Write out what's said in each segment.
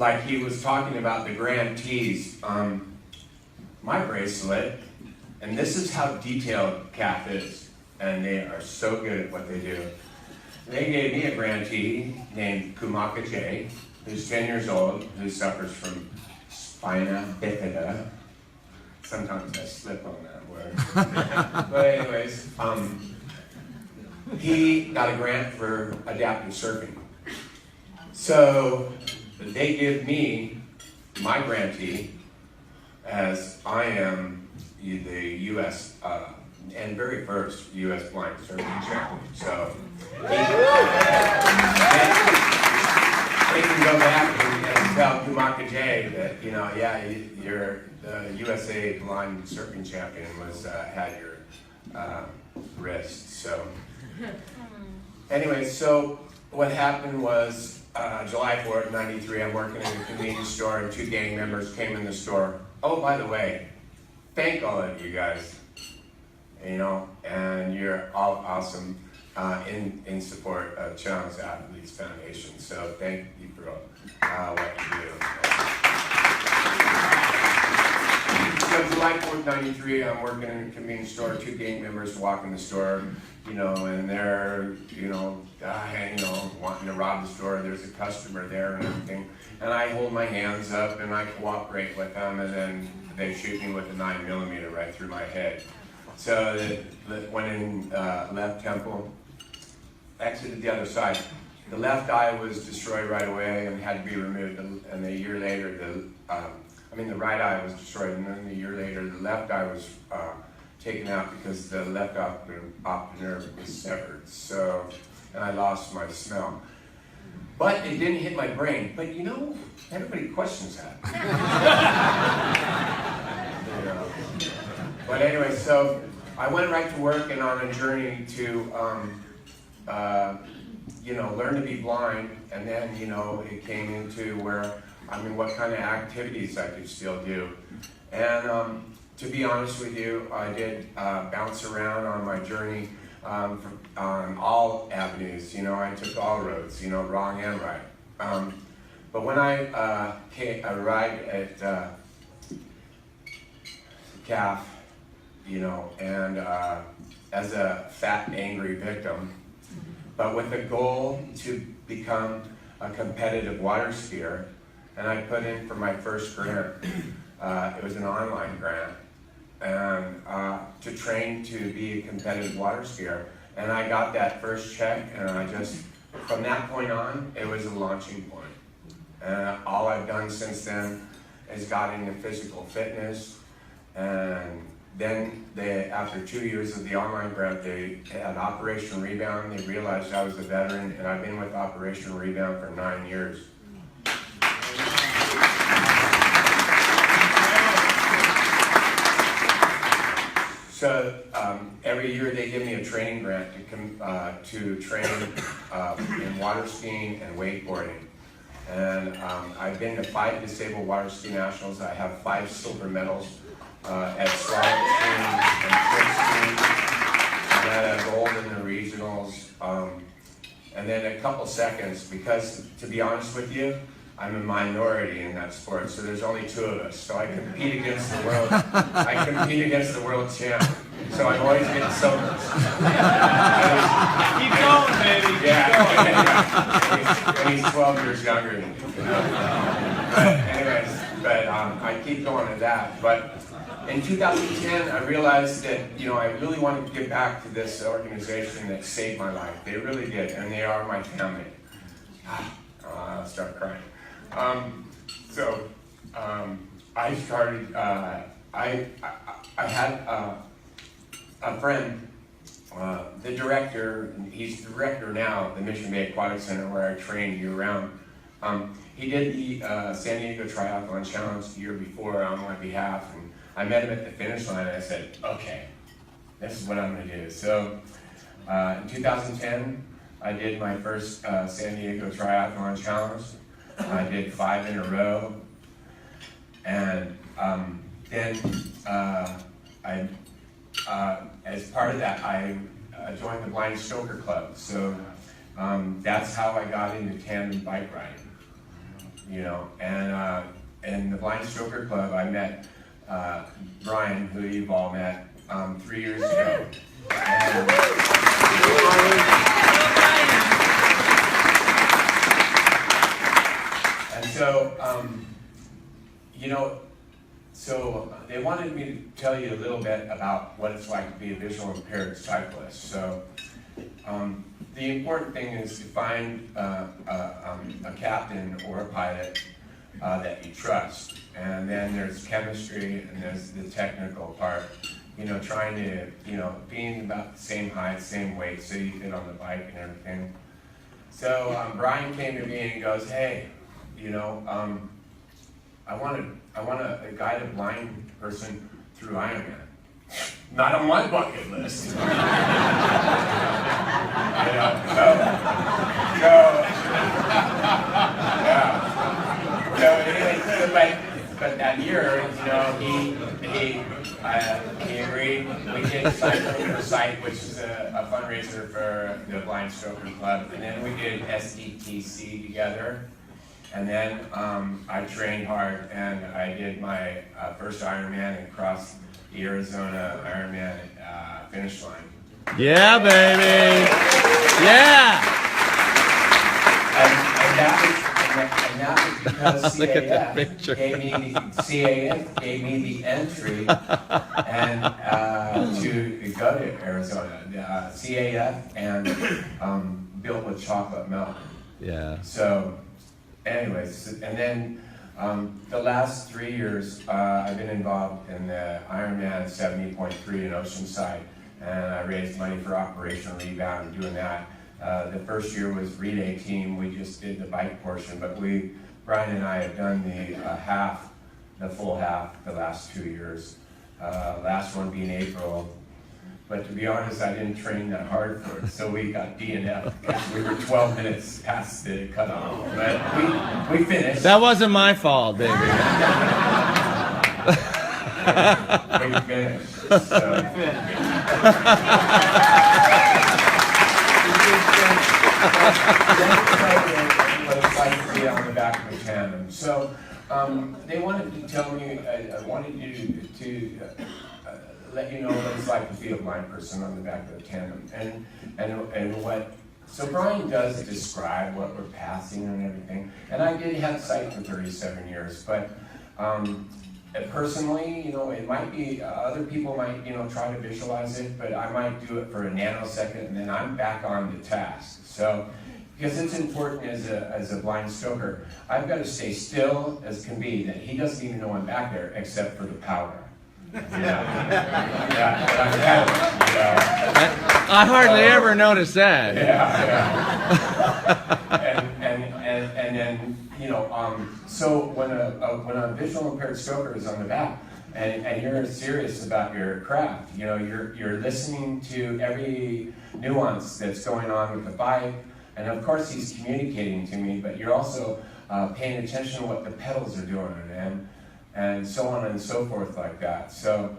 like he was talking about the grantees, my bracelet, and this is how detailed CAF is, and they are so good at what they do. They gave me a grantee named Kumaka J, who's 10 years old, who suffers from spina bifida. Sometimes I slip on that word. But anyways, he got a grant for adaptive surfing. So they give me my grantee as I am the U.S. And very first U.S. blind surfing champion. So they can go back and tell Kumaka J that, you know, yeah, you're the USA blind surfing champion was had your wrist. So anyway, so what happened was July 4th, 93, I'm working in a convenience store and 2 gang members came in the store. Oh, by the way, thank all of you guys. You know, and you're all awesome in support of Challenge Athletes Foundation. So thank you for what you do. So July 4th, 93, I'm working in a convenience store. 2 gang members walk in the store, you know, and they're, wanting to rob the store. There's a customer there and everything. And I hold my hands up and I cooperate with them, and then they shoot me with a 9mm right through my head. So that went in left temple, exited the other side. The left eye was destroyed right away and had to be removed. And a year later, the right eye was destroyed, and then a year later, the left eye was taken out because the left optic nerve was severed. So, and I lost my smell. But it didn't hit my brain. But you know, everybody questions that. But anyway, so I went right to work and on a journey to, learn to be blind. And then, it came into where, what kind of activities I could still do. And to be honest with you, I did bounce around on my journey on all avenues. I took all roads, wrong and right. But when I arrived at CAF, and as a fat, angry victim, but with a goal to become a competitive water skier, and I put in for my first grant. It was an online grant, and to train to be a competitive water skier. And I got that first check, and from that point on, it was a launching point. And all I've done since then is got into physical fitness, and then after 2 years of the online grant, they had Operation Rebound. They realized I was a veteran, and I've been with Operation Rebound for 9 years. So every year they give me a training grant to train in water skiing and wakeboarding. And I've been to 5 disabled water ski nationals. I have 5 silver medals at slide skiing and trick skiing. I had a gold in the regionals. And then a couple seconds, because to be honest with you, I'm a minority in that sport, so there's only 2 of us. So I compete against the world. I compete against the world champ. So I'm always getting silvers. Keep going, baby. Yeah. And he's 12 years younger than me. Anyways, but I keep going to that. But in 2010, I realized that I really wanted to give back to this organization that saved my life. They really did, and they are my family. I'll start crying. I started. I had a friend, the director. He's the director now of the Mission Bay Aquatic Center, where I train year-round. He did the San Diego Triathlon Challenge the year before on my behalf, and I met him at the finish line, and I said, "Okay, this is what I'm going to do." So, in 2010, I did my first San Diego Triathlon Challenge. I did 5 in a row, and then as part of that, I joined the Blind Stoker Club. So that's how I got into tandem bike riding. you know. And in the Blind Stroker Club, I met Brian, who you've all met, 3 years ago. And so, you know, so they wanted me to tell you a little bit about what it's like to be a visual impaired cyclist. So the important thing is to find a captain or a pilot that you trust. And then there's chemistry and there's the technical part. You know, trying to, you know, being about the same height, same weight, so you fit on the bike and everything. So Brian came to me and he goes, hey, you know, I want to guide a blind person through Ironman. Not on my bucket list. You know, but that year, you know, he agreed. We did Cycling for Sight, which is a fundraiser for the Blind Stroker Club, and then we did SDTC together. And then I trained hard, and I did my first Ironman and crossed the Arizona Ironman finish line. Yeah, baby. Yeah. And that was because CAF gave me the entry and to go to Arizona. CAF and built with chocolate milk. Yeah. So, anyways, and then the last 3 years I've been involved in the Ironman 70.3 in Oceanside, and I raised money for Operation Rebound and doing that. The first year was relay team. We just did the bike portion, but Brian and I have done the full half, the last 2 years. Last one being April. But to be honest, I didn't train that hard for it, so we got DNF because we were 12 minutes past the cutoff. But we finished. That wasn't my fault, baby. We finished. So. What it's like to be on the back of a tandem. So they wanted to tell me, I wanted you to let you know what it's like to be a blind person on the back of a tandem. And what, so Brian does describe what we're passing and everything. And I did have sight for 37 years, but personally, you know, it might be, other people might, you know, try to visualize it, but I might do it for a nanosecond and then I'm back on the task. So, because it's important as a blind stoker, I've got to stay still as can be, that he doesn't even know I'm back there except for the powder. I hardly ever noticed that. And then, you know, so when a visual impaired stoker is on the back, and you're serious about your craft, you know, you're listening to every nuance that's going on with the bike, and of course he's communicating to me, but you're also paying attention to what the pedals are doing, and so on and so forth like that. So,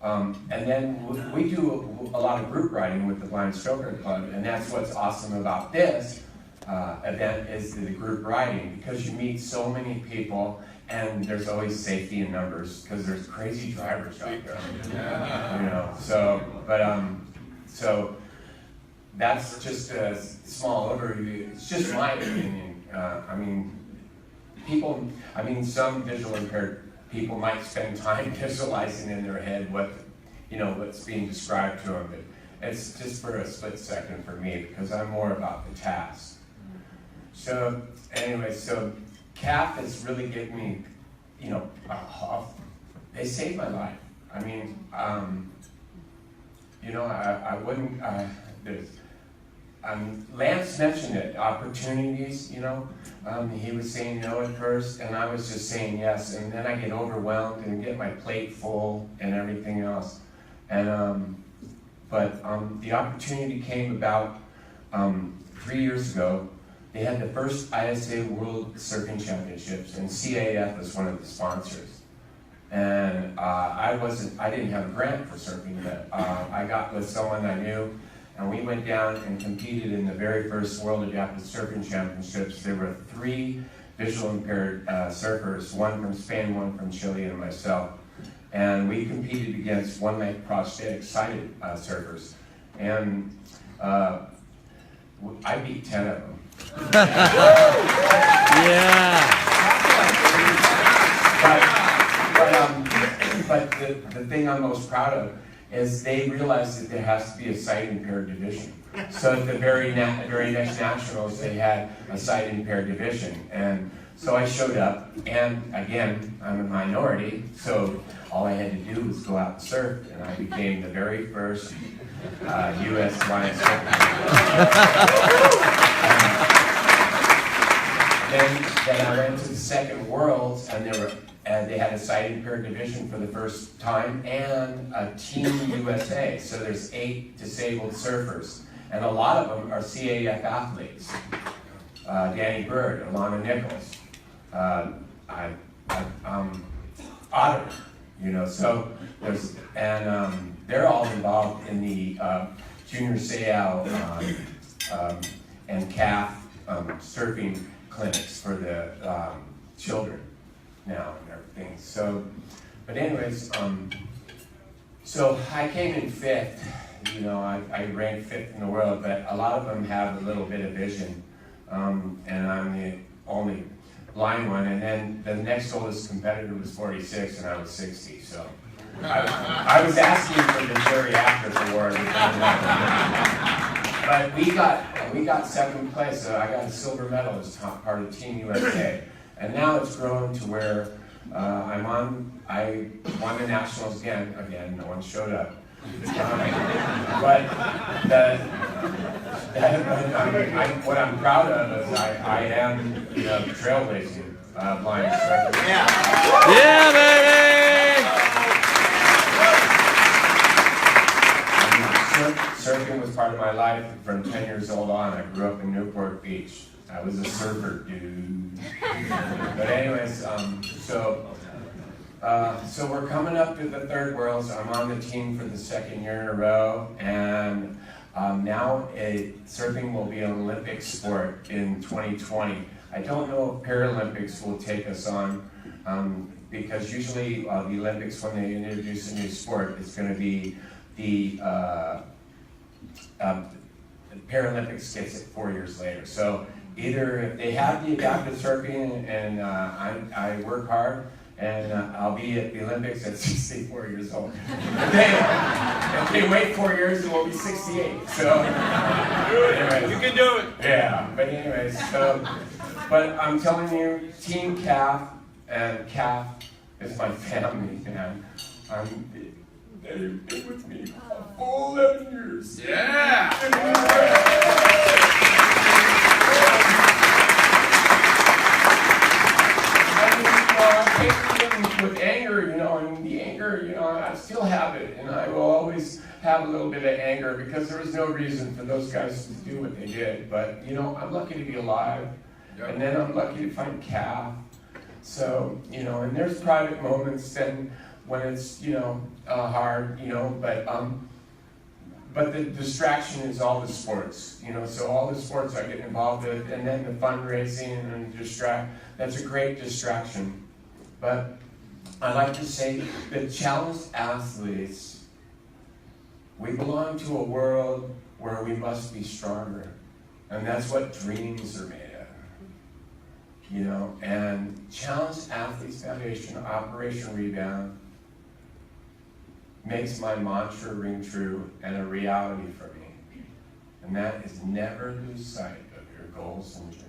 and then we do a lot of group riding with the Blind Stroker Club, and that's what's awesome about this event is the group riding, because you meet so many people, and there's always safety in numbers, because there's crazy drivers out there. You know, so, but, so that's just a small overview. It's just my opinion. Some visual impaired people might spend time visualizing in their head what's being described to them, but it's just for a split second for me, because I'm more about the task. So anyway, so CAF has really given me, you know, they saved my life. I mean, you know, I wouldn't, Lance mentioned it, opportunities, you know. He was saying no at first, and I was just saying yes, and then I get overwhelmed and get my plate full and everything else. And but the opportunity came about 3 years ago. They had the first ISA World Surfing Championships, and CAF was one of the sponsors. And I didn't have a grant for surfing, but I got with someone I knew, and we went down and competed in the very first World Adaptive Surfing Championships. There were 3 visual impaired surfers, one from Spain, one from Chile, and myself. And we competed against one-leg prosthetic sighted surfers. And I beat 10 of them. Yeah. But the thing I'm most proud of is they realized that there has to be a sight impaired division. So at the very next nationals, they had a sight impaired division. And so I showed up, and again, I'm a minority, so all I had to do was go out and surf, and I became the very first U.S. blind surfer. Then I went to the second Worlds, and they had a sight impaired division for the first time, and a Team USA. So there's 8 disabled surfers, and a lot of them are CAF athletes. Danny Bird, Alana Nichols, Otter, so there's, and they're all involved in the Junior SAL and CAF surfing clinics for the children now and everything. So, but anyways, so I came in 5th. I ranked 5th in the world, but a lot of them have a little bit of vision, and I'm the only blind one. And then the next oldest competitor was 46, and I was 60. So I was asking for the geriatric award, but we got 2nd place. So I got a silver medal as part of Team USA, and now it's grown to where I won the nationals again. No one showed up. But what I'm proud of is I am trailblazing blind surfer. Yeah, baby! Surfing was part of my life from 10 years old on. I grew up in Newport Beach. I was a surfer dude. But anyways, so we're coming up to the 3rd Worlds. I'm on the team for the 2nd year in a row, and now surfing will be an Olympic sport in 2020. I don't know if Paralympics will take us on, because usually the Olympics, when they introduce a new sport, it's going to be the Paralympics gets it 4 years later. So either if they have the adaptive surfing and I work hard, and I'll be at the Olympics at 64 years old. If they wait 4 years, it will be 68. So, anyways, You can do it. yeah. But anyways, but I'm telling you, Team CAF and CAF is my family, man. They've been with me for a full 11 years. Yeah. With anger, and the anger, I still have it, and I will always have a little bit of anger because there was no reason for those guys to do what they did. But, I'm lucky to be alive, and then I'm lucky to find CAF. So, and there's private moments then when it's, hard, but the distraction is all the sports, so all the sports I get involved with, and then the fundraising and that's a great distraction. But I like to say that challenged athletes, we belong to a world where we must be stronger. And that's what dreams are made of. And Challenged Athletes Foundation, Operation Rebound, makes my mantra ring true and a reality for me. And that is never lose sight of your goals and dreams.